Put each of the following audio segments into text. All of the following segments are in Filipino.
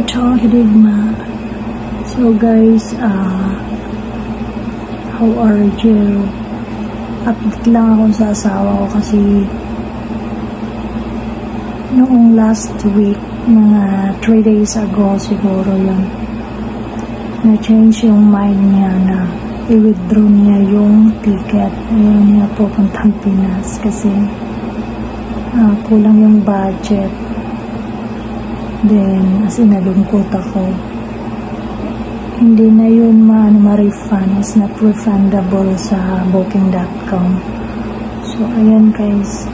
Talkadigma. So guys, how are you? Update lang ako sa asawa ko kasi noong last week, mga 3 days ago siguro yun, na-change yung mind niya na i-withdraw niya yung ticket. Ayaw niya pupuntang Pinas kasi kulang yung budget. Then, as in, nalungkot ako. Hindi na yun ma-refund. It's not refundable sa booking.com. So, ayan guys.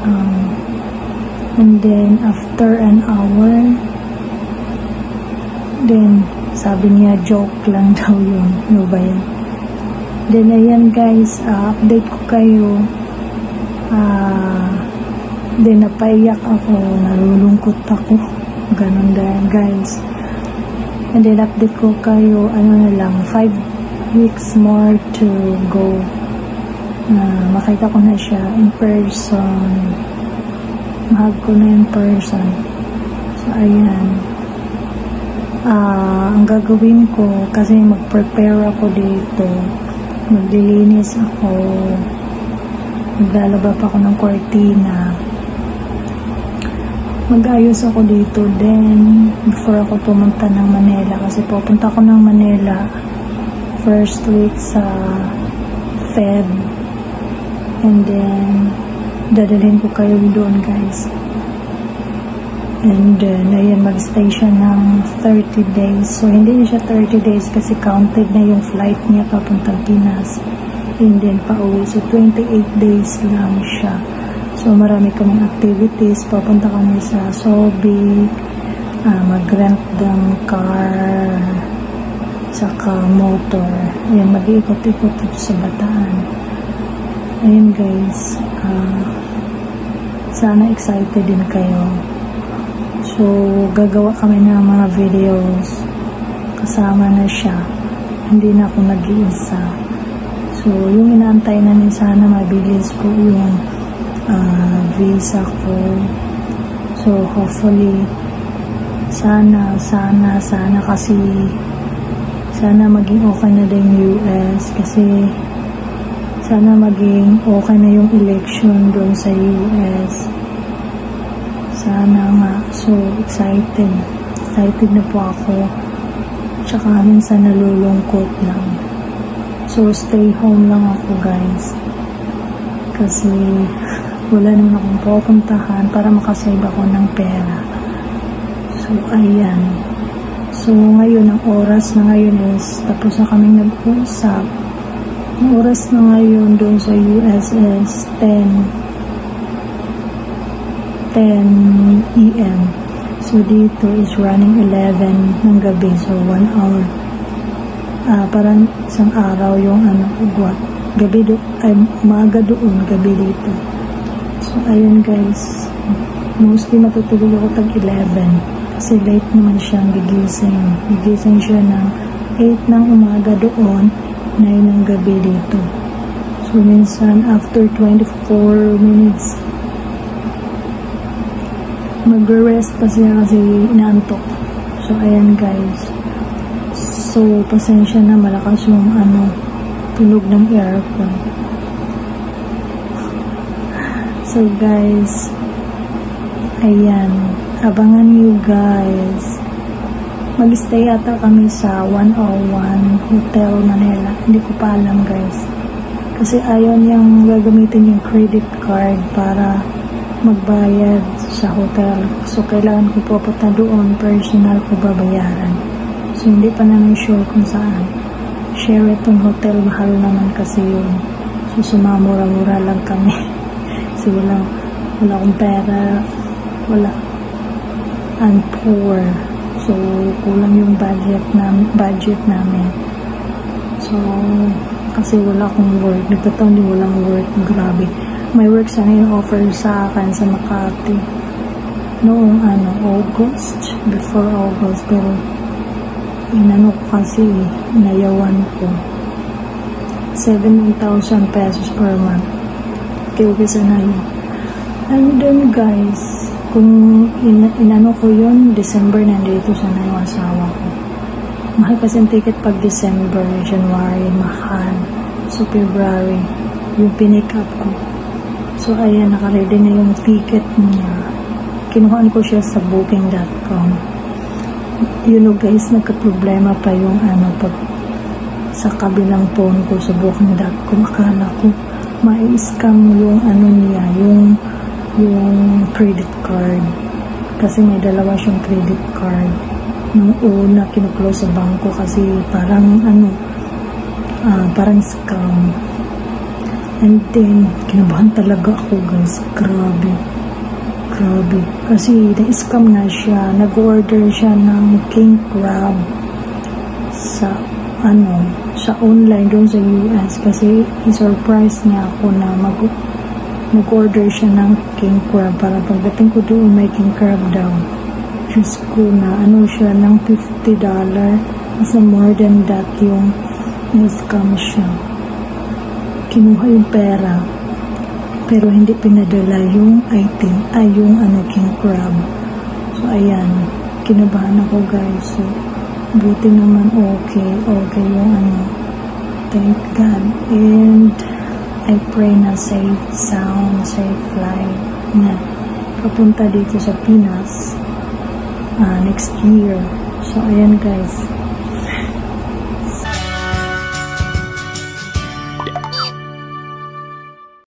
And then, after an hour, then, sabi niya, joke lang daw yun. Ano ba yan? Then, ayan guys, update ko kayo. Then, napaiyak ako. Nalulungkot ako. Ganun din guys. And then update ko kayo, ano na lang, 5 weeks more to go. Makita ko na siya in person. Mahag ko na in person. So ayan, ang gagawin ko, kasi mag-prepare ako dito, maglilinis ako, maglalaba pa ako ng cortina, mag-ayos ako dito. Then, before ako pumunta ng Manila, kasi pupunta ako ng Manila first week sa Feb, and then dadalhin ko kayo doon guys. And then, ayan, mag-stay siya ng 30 days. So, hindi siya 30 days kasi counted na yung flight niya papuntang Pinas. And then, pauwi. So, 28 days lang siya. So, marami kaming activities. Papunta kami sa Subic, mag-rent ng car, saka motor. Ayan, mag-iikot-ikot dito sa Bataan. Ayan guys, sana excited din kayo. So, gagawa kami ng mga videos. Kasama na siya. Hindi na ako nag-iisa. So, yung inaantay namin, sana mabilis ko yung visa ko. So, hopefully, sana kasi sana maging okay na din US, kasi sana maging okay na yung election doon sa US. Sana nga. So, excited na po ako. Tsaka minsan nalulungkot lang. So, stay home lang ako guys, kasi wala naman akong pupuntahan para makasave ako ng pera. So, ayan. So, ngayon, ang oras na ngayon is, tapos na kaming nag-usap. Ang oras na ngayon doon sa US is 10 AM. So, dito is running 11 ng gabi. So, 1 hour. Parang isang araw yung gabi doon, ay umaga doon, gabi dito. So, ayun guys, mostly matutulog ako tag 11 kasi late naman siyang gigising siya ng 8 ng umaga doon, 9 ng gabi dito. So, minsan after 24 minutes mag-rest pa siya kasi inaantok. So, ayan guys, so pasensya na, malakas yung tunog ng aircon. So guys, ayan, abangan niyo guys. Mag-stay ata kami sa 101 Hotel Manila. Hindi ko pa alam guys, kasi ayaw niyang gagamitin yung credit card para magbayad sa hotel. So kailangan ko pupunta doon, personal ko babayaran. So hindi pa namin sure kung saan. Sheraton Hotel, mahal naman kasi yun. So sumamura-mura lang kami. Kasi wala akong pera, wala, and poor. So, kulang yung budget namin. So, kasi wala akong work. Nagtataon din walang work. Grabe. May work sana yung offer sa akin sa Makati. Noong August. Before August. Pero, kasi, nayawan ko. 7,000 pesos per month. Okay, sana yun. And then guys, kung inano ko yun, December nandito sana yung asawa ko. Mahal kasi ang ticket pag December, January, mahal. So, February, yung pinick up ko. So, ayan, nakaready na yung ticket niya. Kinuhaan ko siya sa booking.com. You know guys, nagka-problema pa yung pag sa kabilang phone ko sa booking.com. Akala ko ma-scam yung niya, yung credit card. Kasi may dalawa siyang credit card. Nung una, kinuklose sa bangko kasi parang parang scam. And then, kinabahan talaga ako guys. Grabe. Kasi na-scam na siya. Nag-order siya ng king crab sa sa online doon sa US. Kasi i-surprise niya ako na mag-order siya ng king crab para pagdating ko doon may king crab daw. Diyos ko na siya ng $50. Kasi more than that yung na-scam siya. Kinuha yung pera pero hindi pinadala yung item yung king crab. So ayan, kinabahan ako guys. So buti naman okay yung thank God, and I pray na safe flight na papunta dito sa Pinas next year. So ayan guys,